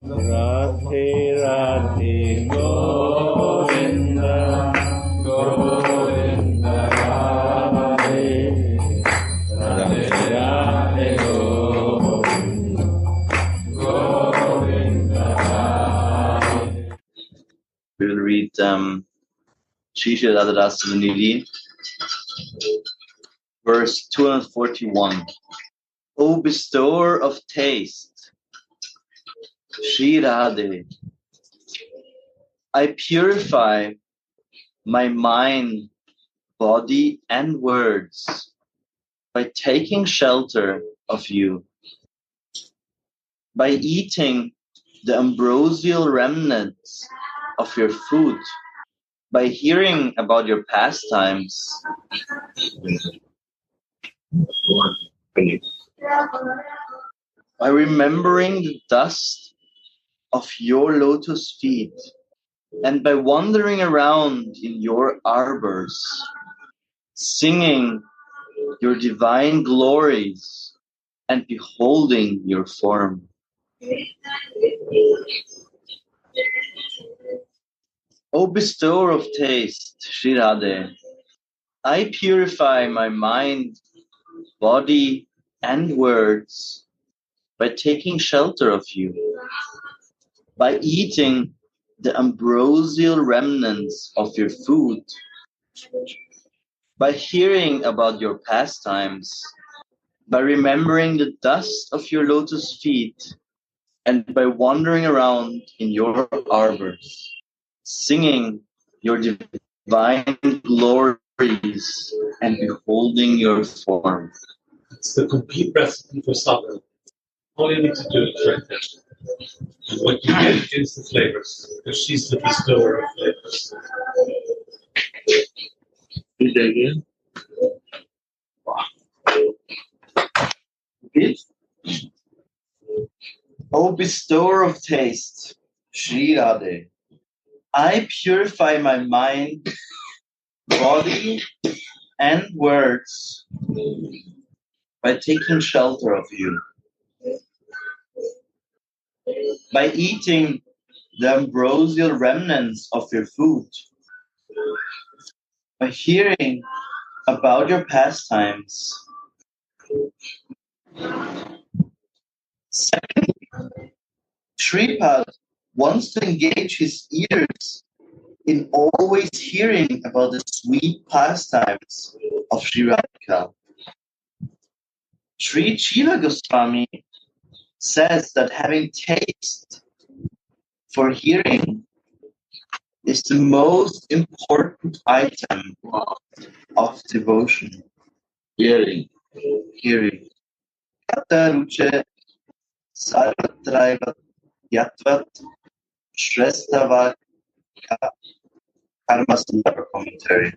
Radhe Radhe Govinda Govinda Radhe Radhe Radhe Govinda Govinda Radhe. We will read Shri Radha Sudhanidhi, verse 241. O bestower of taste, Shri Radhe, I purify my mind, body, and words by taking shelter of you, by eating the ambrosial remnants of your food, by hearing about your pastimes, by remembering the dust of your lotus feet, and by wandering around in your arbors, singing your divine glories and beholding your form. O bestower of taste, Shri Radhe, I purify my mind, body, and words by taking shelter of you, by eating the ambrosial remnants of your food, by hearing about your pastimes, by remembering the dust of your lotus feet, and by wandering around in your arbors, singing your divine glories and beholding your form. It's the complete recipe for sadhana. All you need to do is right there. And what you get is the flavors, because she's the bestower of flavors. Read that again. Repeat. O bestower of taste, Shri Radhe, I purify my mind, body, and words by taking shelter of you, by eating the ambrosial remnants of your food, by hearing about your pastimes. Second, Shripad wants to engage his ears in always hearing about the sweet pastimes of Sri Radhika. Sri Jiva Goswami says that having taste for hearing is the most important item of devotion. Hearing. Kata ruche sarvatraivat yatvat shrestava karma sundara commentary.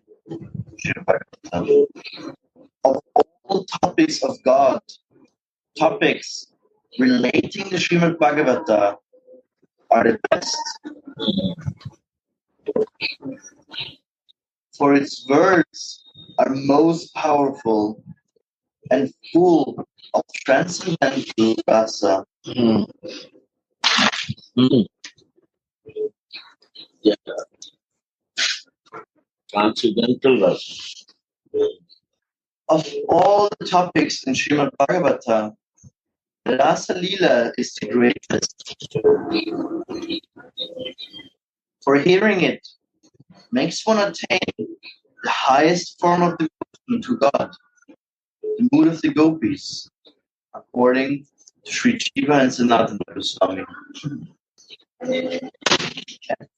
Of all topics of God, topics relating to Srimad Bhagavata are the best. For its words are most powerful and full of transcendental rasa. Yeah. Transcendental rasa. Of all the topics in Srimad Bhagavata, Rasa Leela is the greatest. For hearing it makes one attain the highest form of devotion to God, the mood of the gopis, according to Sri Jiva and Sanatana Goswami. And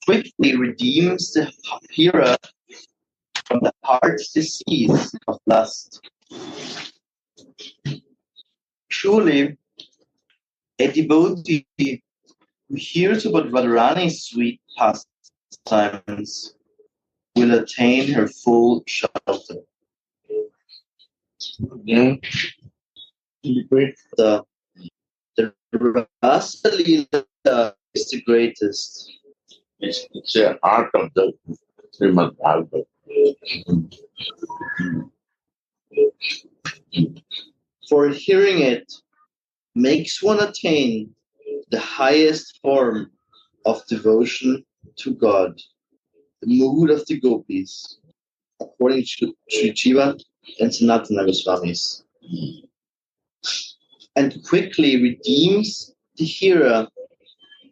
quickly redeems the hearer from the heart's disease of lust. Truly, a devotee who hears about Radharani's sweet pastimes will attain her full shelter. The Rasa Leela is the greatest. It's the art of the Srimad Bhagavatam. For hearing it makes one attain the highest form of devotion to God, the mood of the gopis, according to Sri Jiva and Sanatana Goswamis, and quickly redeems the hearer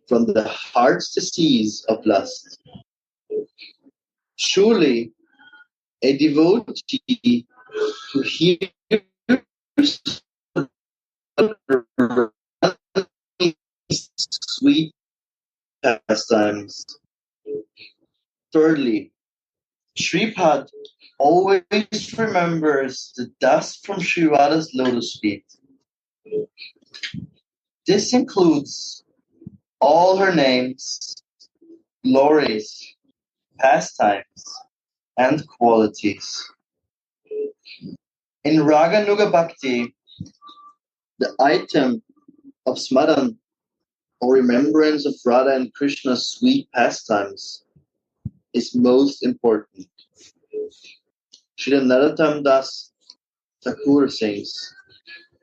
from the heart's disease of lust. Surely, a devotee who hears sweet pastimes. Thirdly, Shripad always remembers the dust from Sri Radha's lotus feet. This includes all her names, glories, pastimes, and qualities. In Raga Nuga Bhakti, the item of smaran, or remembrance of Radha and Krishna's sweet pastimes, is most important. Srila Narottam Das Thakur sings,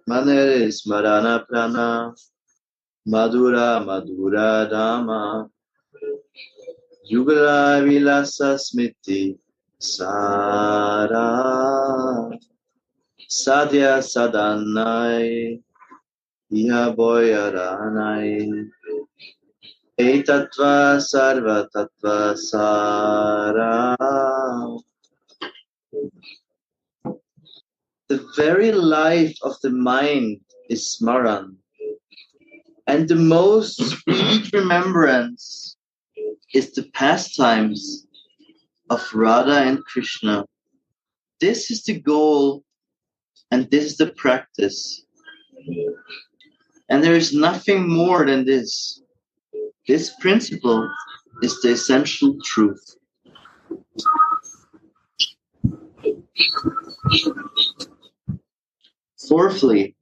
Manere smarana prana, madhura madhura dama, yugala vilasa smiti sara, sadhya sadanai, iha boyaranai, etattva sarva tattva sara. The very life of the mind is smaran, and the most sweet remembrance is the pastimes of Radha and Krishna. This is the goal, and this is the practice. And there is nothing more than this. This principle is the essential truth. Fourthly,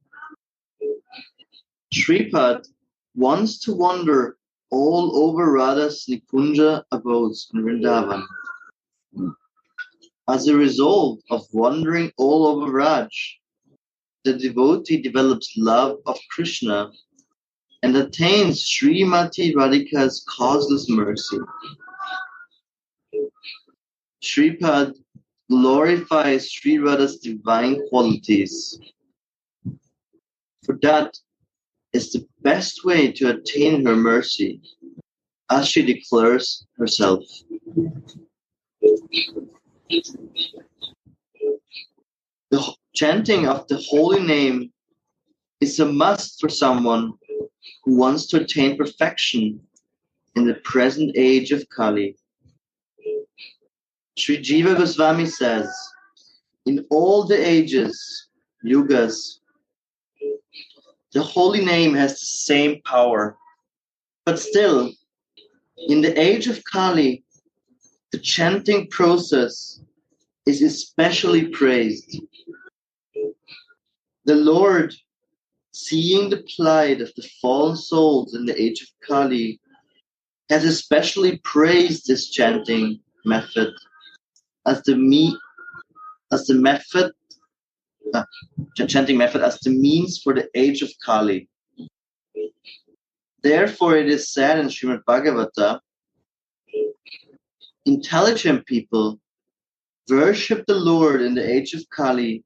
Shripad wants to wander all over Radha's Nikunja abodes in Vrindavan. As a result of wandering all over Raj, the devotee develops love of Krishna and attains Srimati Radhika's causeless mercy. Shripad glorifies Sri Radha's divine qualities, for that is the best way to attain her mercy, as she declares herself. The chanting of the holy name is a must for someone who wants to attain perfection in the present age of Kali. Sri Jiva Goswami says, in all the ages, yugas, the holy name has the same power. But still, in the age of Kali, the chanting process is especially praised. The Lord, seeing the plight of the fallen souls in the age of Kali, has especially praised this chanting method as the means for the age of Kali. Therefore, it is said in Srimad Bhagavata, intelligent people worship the Lord in the age of Kali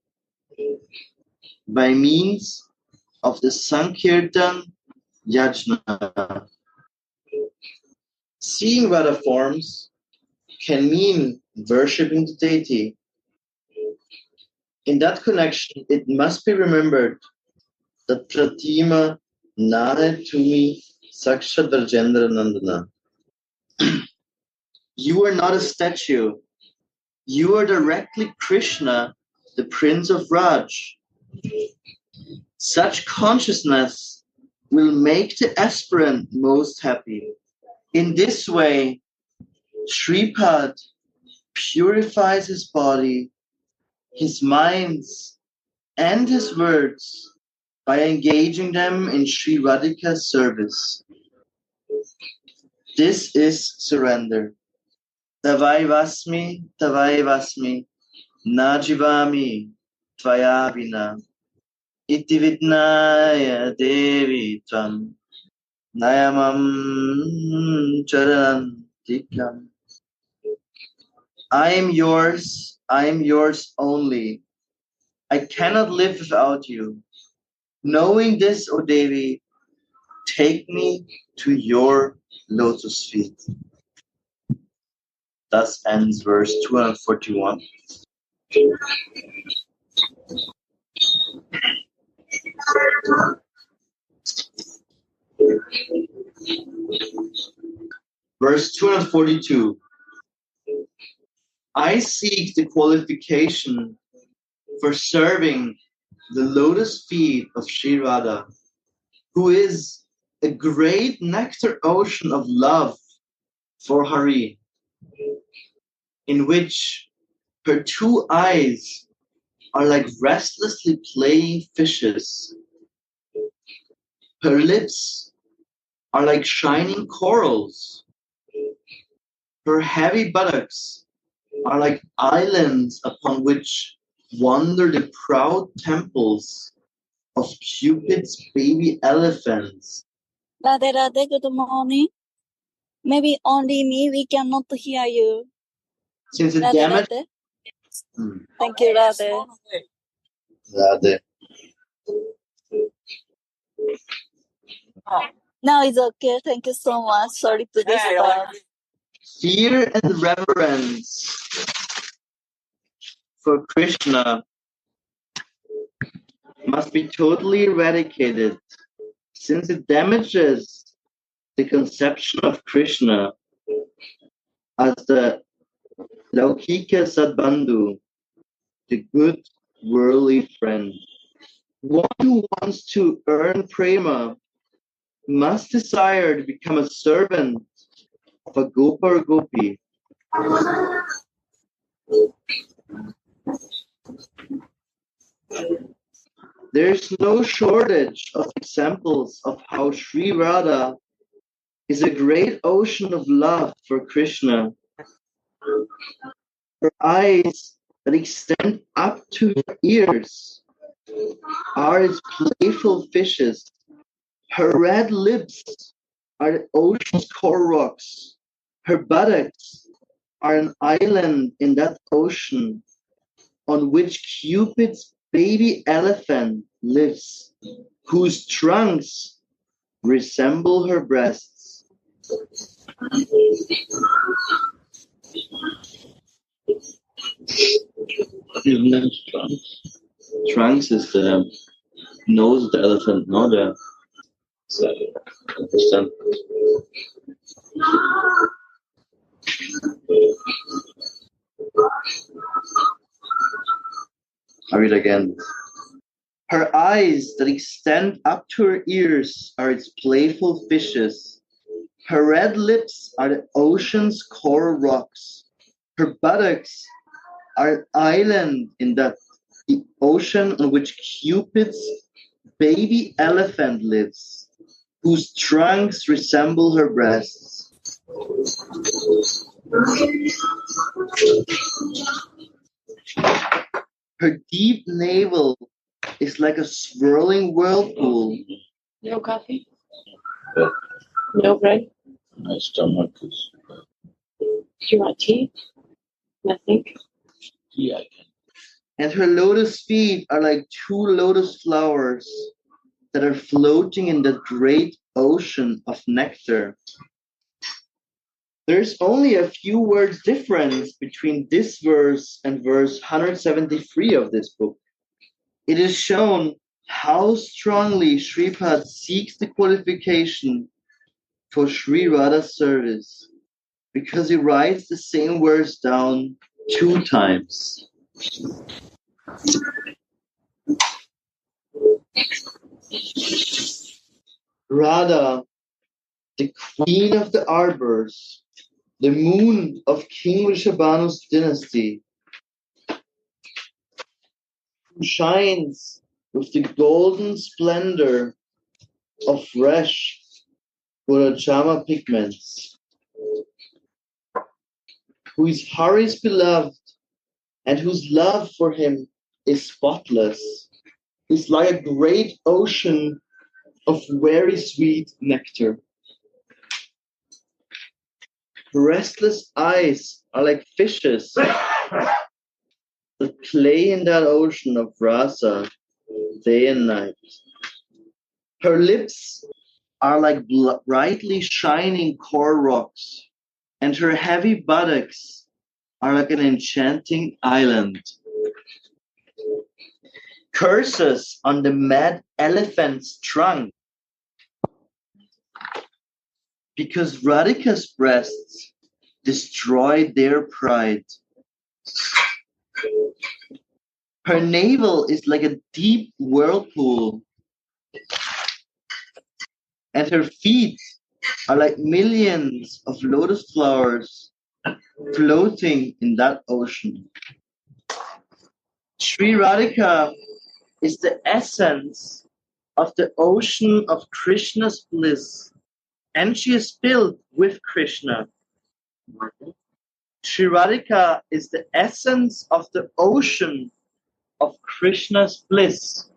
by means of the Sankirtan Yajna. Seeing Radha forms can mean worshipping the deity. In that connection, it must be remembered that Pratima Nahe Tumi Sakshat Rajendra Nandana. You are not a statue. You are directly Krishna, the Prince of Raj. Such consciousness will make the aspirant most happy. In this way, Shripad purifies his body, his minds, and his words by engaging them in Sri Radhika's service. This is surrender. Tavai vasmi, najivami, tvaya vina, iti vidnaya devi tvam, Nayamam Charantikam. I am yours only. I cannot live without you. Knowing this, O Devi, take me to your lotus feet. Thus ends verse 241. Verse 242. I seek the qualification for serving the lotus feet of Sri Radha, who is a great nectar ocean of love for Hari, in which her two eyes are like restlessly playing fishes. Her lips are like shining corals. Her heavy buttocks are like islands upon which wander the proud temples of Cupid's baby elephants. Radhe, Radhe, good morning. Maybe only me, we cannot hear you. Since the Radhe, damage... Radhe. Thank you, Radhe. Radhe. Now it's okay. Thank you so much. Sorry to disturb. Fear and reverence for Krishna must be totally eradicated, since it damages the conception of Krishna as the Laukika Sadbandhu, the good worldly friend. One who wants to earn prema must desire to become a servant of a Gopa or Gopi. There is no shortage of examples of how Sri Radha is a great ocean of love for Krishna. Her eyes that extend up to her ears are as playful fishes. Her red lips are the ocean's coral rocks. Her buttocks are an island in that ocean on which Cupid's baby elephant lives, whose trunks resemble her breasts. Trunks is the nose of the elephant, not the understand. I read again. Her eyes that extend up to her ears are its playful fishes. Her red lips are the ocean's coral rocks. Her buttocks are an island in that the ocean on which Cupid's baby elephant lives, whose trunks resemble her breasts. Her deep navel is like a swirling whirlpool. No coffee? No bread? My stomach is... Do you want tea? Nothing? Yeah, I can. And her lotus feet are like two lotus flowers that are floating in the great ocean of nectar. There's only a few words difference between this verse and verse 173 of this book. It is shown how strongly Sripad seeks the qualification for Sri Radha's service, because he writes the same verse down 2 times. Radha, the queen of the arbors, the moon of King Rishabhanu's dynasty, who shines with the golden splendor of fresh Purachama pigments, who is Hari's beloved and whose love for him is spotless, is like a great ocean of very sweet nectar. Her restless eyes are like fishes that play in that ocean of Rasa day and night. Her lips are like brightly shining coral rocks, and her heavy buttocks are like an enchanting island. Curses on the mad elephant's trunk, because Radhika's breasts destroy their pride. Her navel is like a deep whirlpool, and her feet are like millions of lotus flowers floating in that ocean. Sri Radhika is the essence of the ocean of Krishna's bliss, and she is filled with Krishna. Sri Radhika is the essence of the ocean of Krishna's bliss.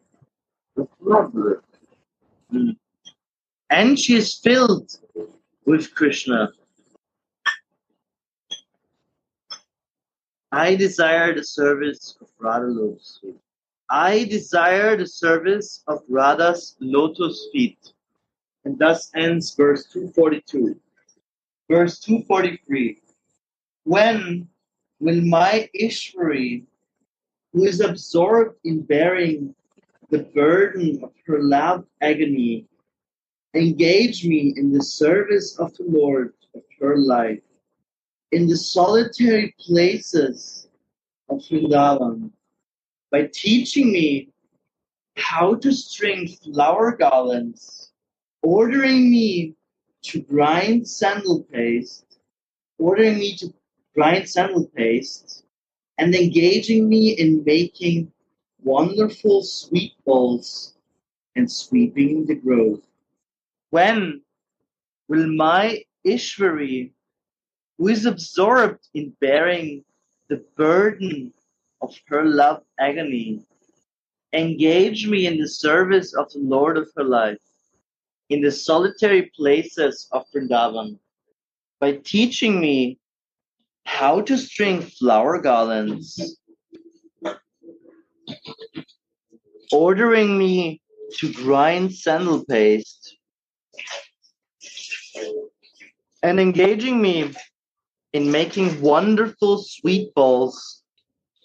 And she is filled with Krishna. I desire the service of Radha Lotus feet. I desire the service of Radha's lotus feet. And thus ends verse 242. Verse 243. When will my Ishwari, who is absorbed in bearing the burden of her love agony, engage me in the service of the Lord of her life, in the solitary places of Vrindavan, by teaching me how to string flower garlands, ordering me to grind sandal paste, and engaging me in making wonderful sweet balls and sweeping the grove. When will my Ishwari, who is absorbed in bearing the burden of her love agony, engage me in the service of the Lord of her life, in the solitary places of Vrindavan, by teaching me how to string flower garlands, ordering me to grind sandal paste, and engaging me in making wonderful sweet balls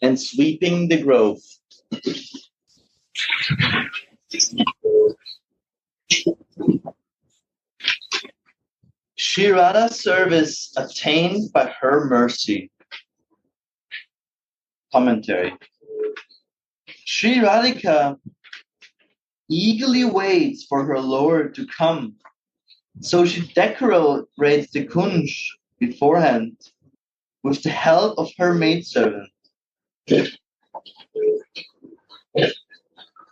and sweeping the grove. Sri Radha's service attained by her mercy. Commentary. Sri Radhika eagerly waits for her Lord to come, so she decorates the kunj beforehand with the help of her maidservant.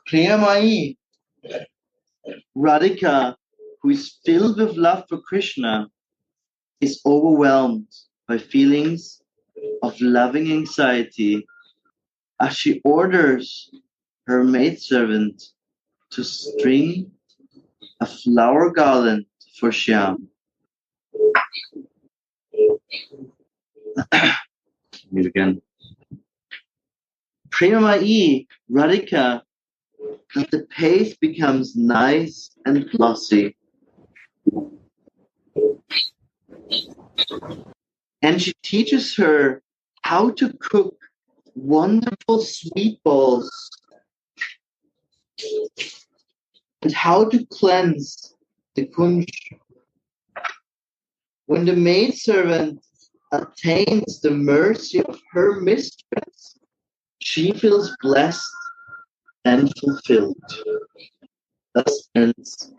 Priyamai, Radhika, who is filled with love for Krishna, is overwhelmed by feelings of loving anxiety as she orders her maidservant to string a flower garland for Shyam. Read again. Premamai, Radhika, that the paste becomes nice and glossy. And she teaches her how to cook wonderful sweet balls and how to cleanse the kunj. When the maidservant attains the mercy of her mistress, she feels blessed and fulfilled. Thus ends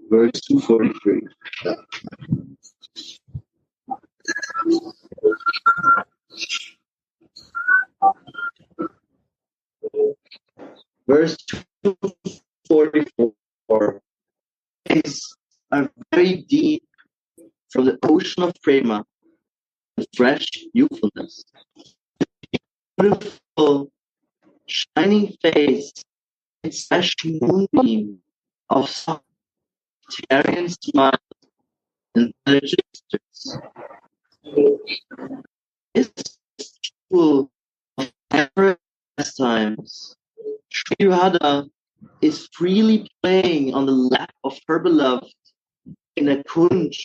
verse 243. Verse 244 is a very deep from the ocean of prema, the fresh youthfulness. Beautiful, shining face, its fresh moonbeam of soft, Tyrian smile and gestures. This jewel of amorous pastimes, Sri Radha is freely playing on the lap of her beloved in a kunj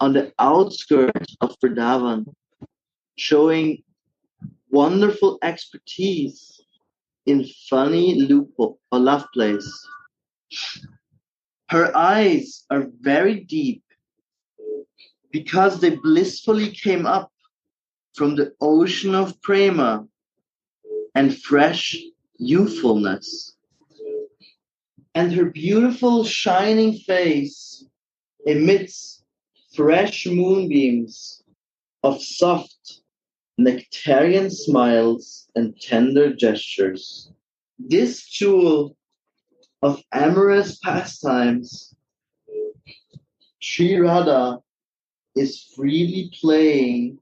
on the outskirts of Vrindavan, showing wonderful expertise in funny loophole or love plays. Her eyes are very deep because they blissfully came up from the ocean of prema and fresh youthfulness. And her beautiful shining face emits fresh moonbeams of soft nectarian smiles and tender gestures. This jewel of amorous pastimes, Sri Radha is freely playing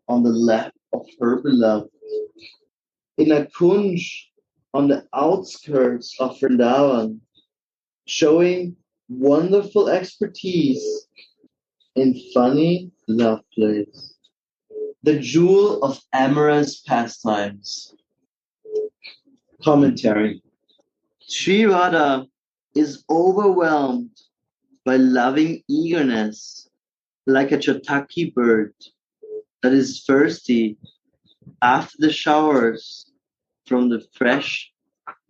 on the lap of her beloved in a kunj on the outskirts of Vrindavan, showing wonderful expertise in funny love plays. The jewel of amorous pastimes. Commentary. Sri Radha is overwhelmed by loving eagerness, like a chataki bird that is thirsty after the showers from the fresh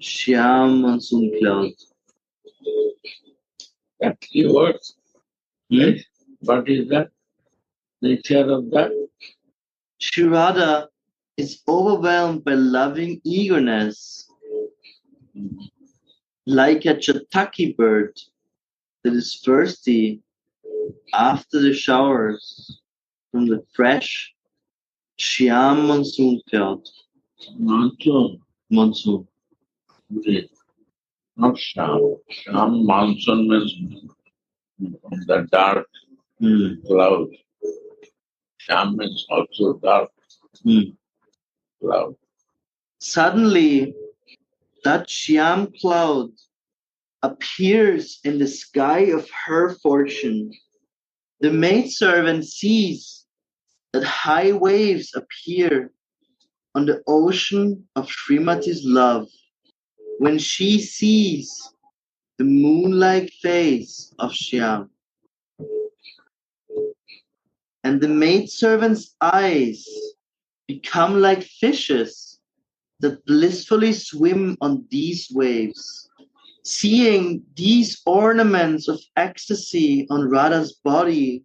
Shyam monsoon cloud. That keywords. Yes. What is that? Nature of that? Sri Radha is overwhelmed by loving eagerness, like a chataki bird that is thirsty after the showers from the fresh Shyam monsoon cloud. Monsoon. Okay. Not Sham. Sham monsoon means the dark cloud. Sham means also dark cloud. Suddenly, that Shyam cloud appears in the sky of her fortune. The maidservant sees that high waves appear on the ocean of Srimati's love when she sees the moon-like face of Shyam. And the maidservant's eyes become like fishes that blissfully swim on these waves. Seeing these ornaments of ecstasy on Radha's body,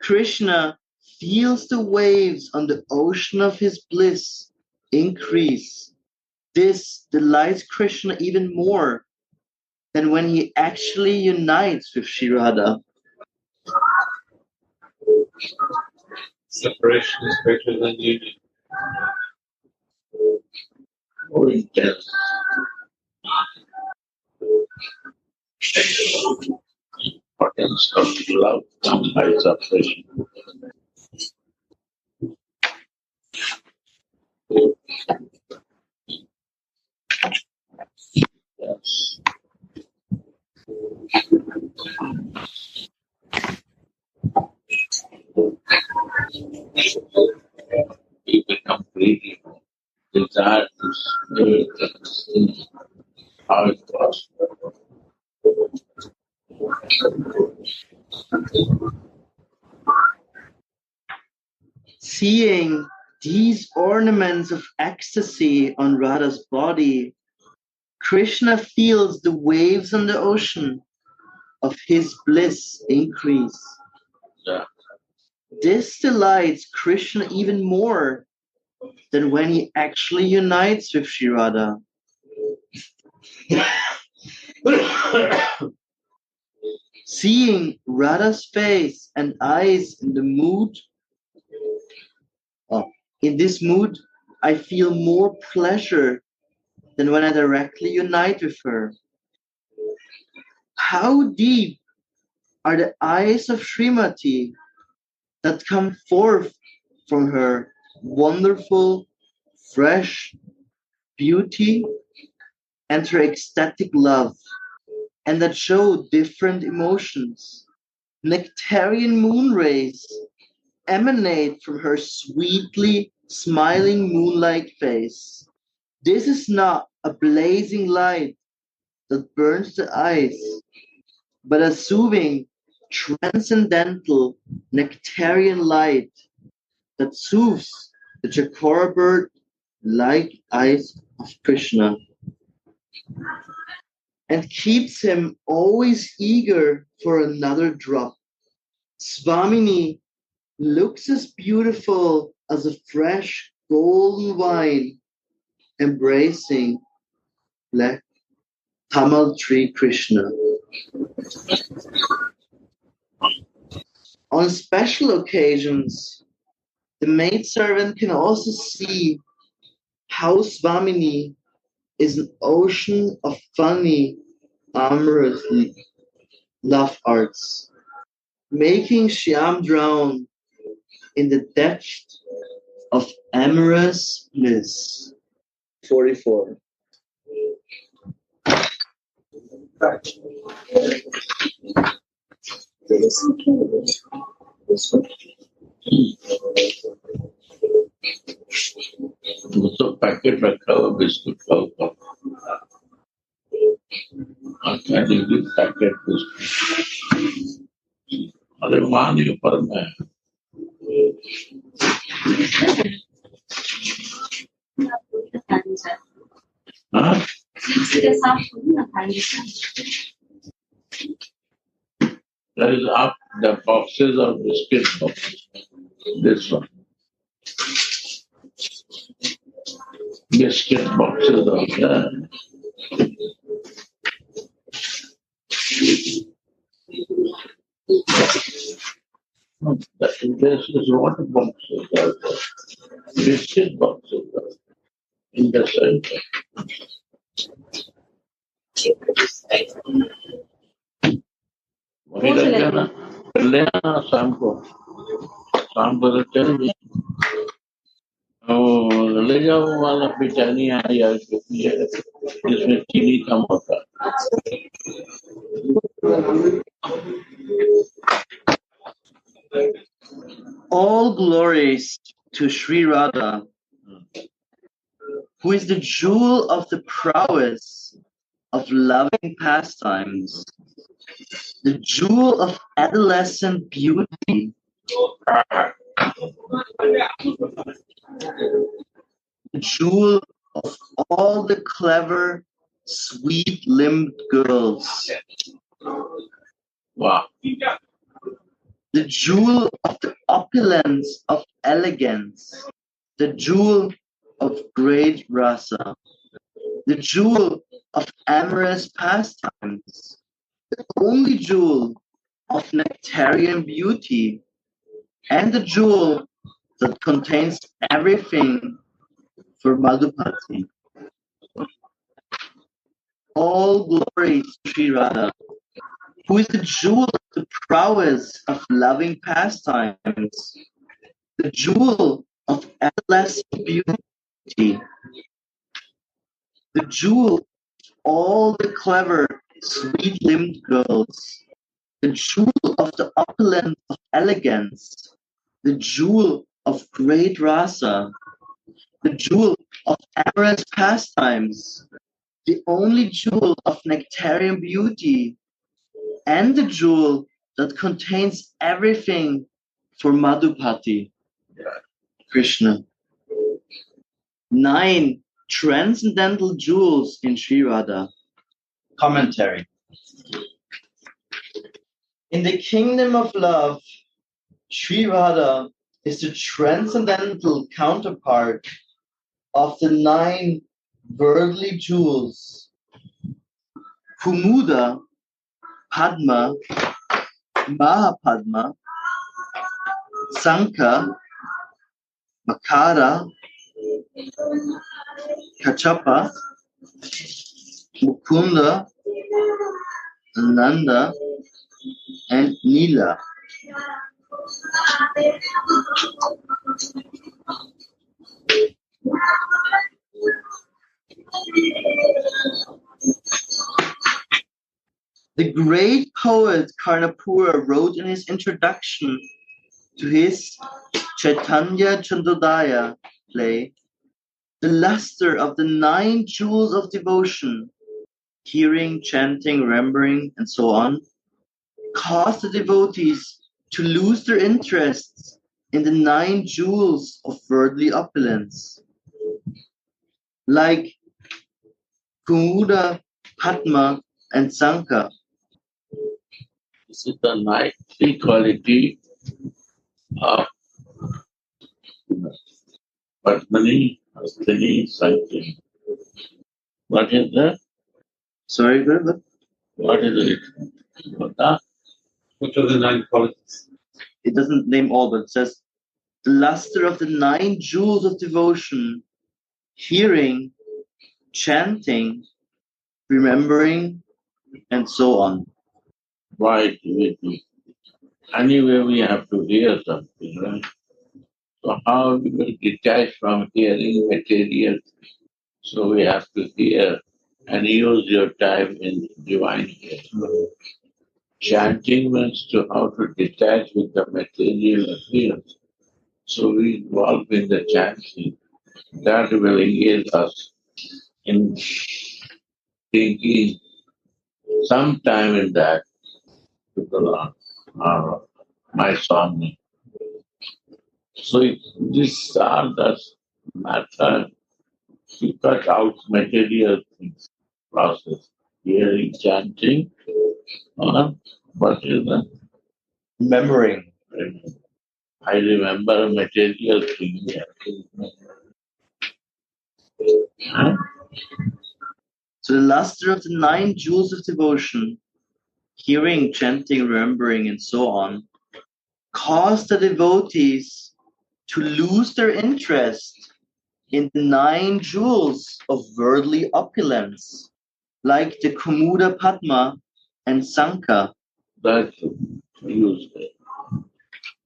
Krishna feels the waves on the ocean of his bliss increase. This delights Krishna even more than when he actually unites with Sri Radha. Separation is greater than union. More intense. Importance of love comes by separation. Yes. We become greedy, desire to see how it was. Seeing these ornaments of ecstasy on Radha's body, Krishna feels the waves on the ocean of his bliss increase. Yeah. This delights Krishna even more than when he actually unites with Sri Radha. Seeing Radha's face and eyes in the mood, in this mood, I feel more pleasure than when I directly unite with her. How deep are the eyes of Srimati that come forth from her wonderful, fresh beauty and her ecstatic love, and that show different emotions. Nectarian moon rays emanate from her sweetly smiling moonlight face. This is not a blazing light that burns the eyes, but a soothing, transcendental, nectarian light that soothes the Chakora bird-like eyes of Krishna and keeps him always eager for another drop. Swamini looks as beautiful as a fresh golden wine embracing black Tamal tree Krishna. On special occasions, the maidservant can also see how Swamini is an ocean of funny, amorous love arts, making Shyam drown in the depth of amorous bliss. 44. तो packet रखा हुआ biscuit का ऊपर packet biscuit अरे मान के ऊपर में हाँ there is up the boxes of biscuit boxes. This one. Biscuit boxes are there. This is water boxes are there. Biscuit boxes are in the center. वही रख देना ले आना शाम को तो चल ले जाओ वाला बिटानी आई यार जिसमें चीनी कम होता All glories to Sri Radha, who is the jewel of the prowess of loving pastimes, the jewel of adolescent beauty, the jewel of all the clever, sweet-limbed girls. Wow. The jewel of the opulence of elegance, the jewel of great rasa, the jewel of amorous pastimes, the only jewel of nectarian beauty, and the jewel that contains everything for Madhupati. All glory to Sri Radha, who is the jewel of the prowess of loving pastimes, the jewel of adolescent beauty, the jewel of all the clever, sweet-limbed girls, the jewel of the opulence of elegance, the jewel of great rasa, the jewel of amorous pastimes, the only jewel of nectarian beauty, and the jewel that contains everything for Madhupati, Krishna. 9 transcendental jewels in Sri Radha. Commentary. In the kingdom of love, Sri Radha is the transcendental counterpart of the 9 worldly jewels: Kumuda, Padma, Mahapadma, Sankha, Makara, Kachapa, Mukunda, Nanda, and Nila. The great poet Karnapura wrote in his introduction to his Chaitanya Chandrodaya play, the luster of the 9 jewels of devotion, hearing, chanting, remembering, and so on, caused the devotees to lose their interests in the 9 jewels of worldly opulence. Like Kumuda, Padma, and Sankha. This is the 9th quality of Padmani, Hastini, Sankhi. What is that? Sorry, Guru? What is it? What are the 9 qualities? It doesn't name all, but it says the luster of the 9 jewels of devotion, hearing, chanting, remembering, and so on. Why do we do? Anyway, we have to hear something, right? So how we will detach from hearing material? So we have to hear and use your time in divine hearing. Chanting means to how to detach with the material appearance. So we involve in the chanting. That will engage us in thinking some time in that to the Lord, or my Swami. So these are the matter to cut out material things, process, hearing, chanting, or what is that? Remembering. I remember material things. Huh? So the luster of the 9 jewels of devotion, hearing, chanting, remembering, and so on, caused the devotees to lose their interest in the 9 jewels of worldly opulence, like the Kumuda, Padma, and Sankha. That's useful.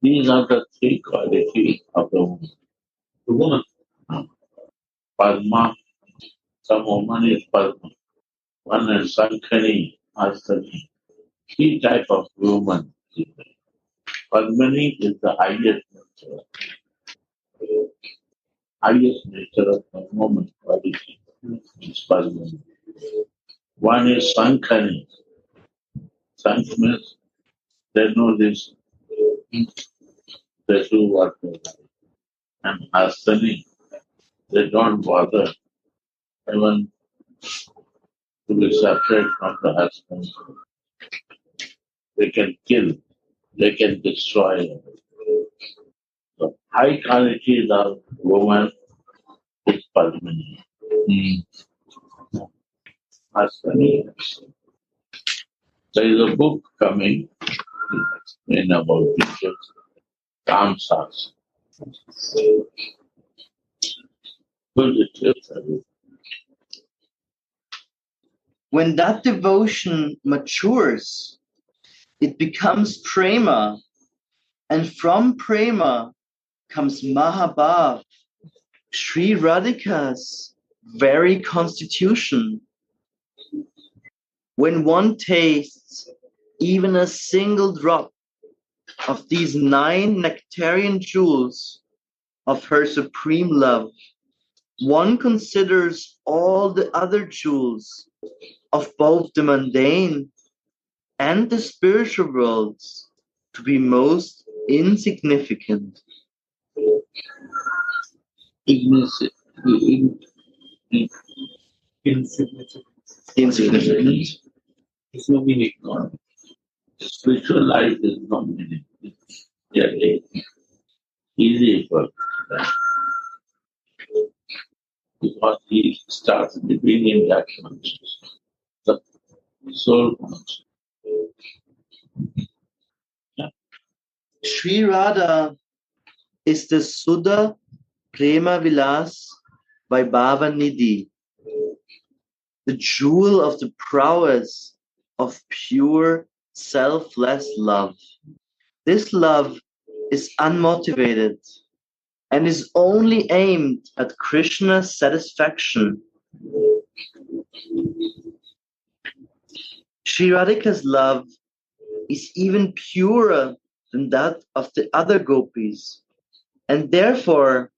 These are the 3 qualities of the woman. The woman. Padma, some woman is Padma. One is Sankhani, Astani. 3 type of woman. Padmani is the highest nature. Highest nature of the woman quality is Padmani. One is Sankhani. Sankh means they know this, they do what they like. And Astani, they don't bother even to be separate from the husband. They can kill, they can destroy. So high quality of woman is Padmani. Astani. There is a book coming to explain about teachers, Kamsas. Good details. When that devotion matures, it becomes prema, and from prema comes Mahabhav, Sri Radhika's very constitution. When one tastes even a single drop of these 9 nectarian jewels of her supreme love, one considers all the other jewels of both the mundane and the spiritual worlds to be most insignificant. Insignificant. There's no meaning. Spiritual life is not meaning. It's easy for that. Because he starts living in that consciousness, the soul consciousness. Yeah. Sri Radha is the Sudha Prema Vilas by Bhavanidhi, the jewel of the prowess of pure, selfless love. This love is unmotivated and is only aimed at Krishna's satisfaction. Sri Radhika's love is even purer than that of the other gopis, and therefore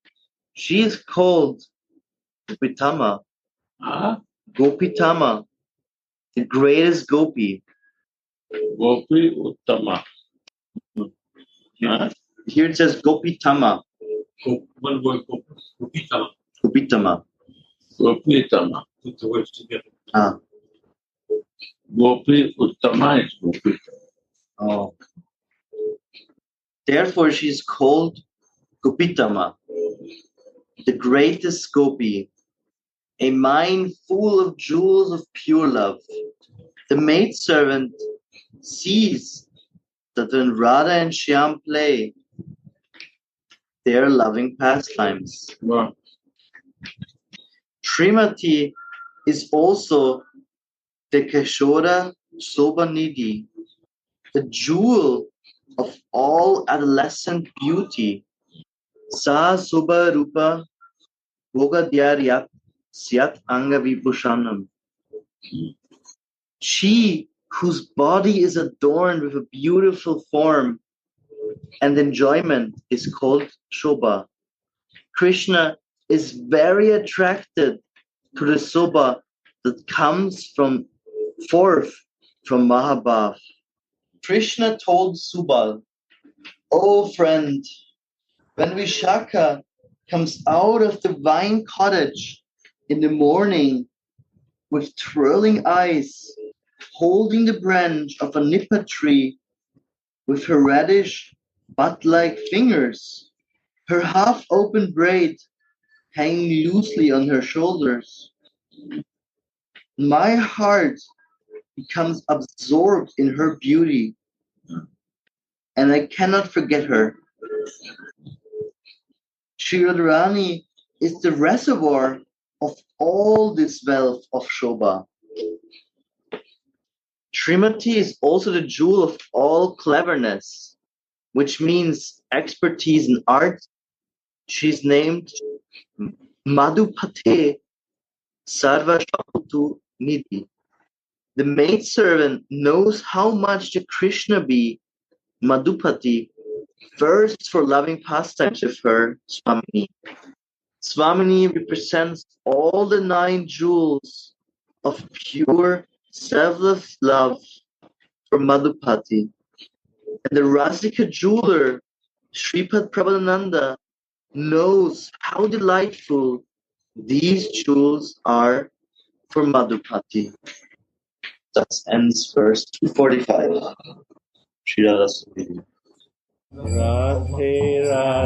she is called Gopitama. Gopitama, the greatest gopi. Gopi Uttama. Here it says Gopitama. One word, Gopitama. Gopitama. Gopitama. Put the words together. Gopi Uttama is Gopitama. Oh. Therefore she is called Gopitama, the greatest gopi, a mine full of jewels of pure love. The maidservant sees that when Radha and Shyam play, they are loving pastimes. Wow. Srimati is also the Keshora Sudhanidhi, the jewel of all adolescent beauty. Sa Subha Rupa Bhogadyarya Syat Anga Vibhushanam. She whose body is adorned with a beautiful form and enjoyment is called Shobha. Krishna is very attracted to the Shobha that comes forth from Mahabhav. Krishna told Subal, "O friend, when Vishaka comes out of the vine cottage in the morning with twirling eyes, holding the branch of a nipa tree with her reddish butt-like fingers, her half-open braid hanging loosely on her shoulders, my heart becomes absorbed in her beauty, and I cannot forget her. Shri Radharani is the reservoir of all this wealth of Shobha. Srimati is also the jewel of all cleverness, which means expertise in art. She's named Madhupate Sarvashapatu Nidhi. The maidservant knows how much the Krishna bee, Madhupati, thirsts for loving pastimes with her, Swamini. Swamini represents all the 9 jewels of pure, selfless love for Madhupati. And the Rasika jeweler, Sripad Prabhupada, knows how delightful these jewels are for Madhupati. That ends verse 245. Shri Radha Sudhanidhi. Radhe Radhe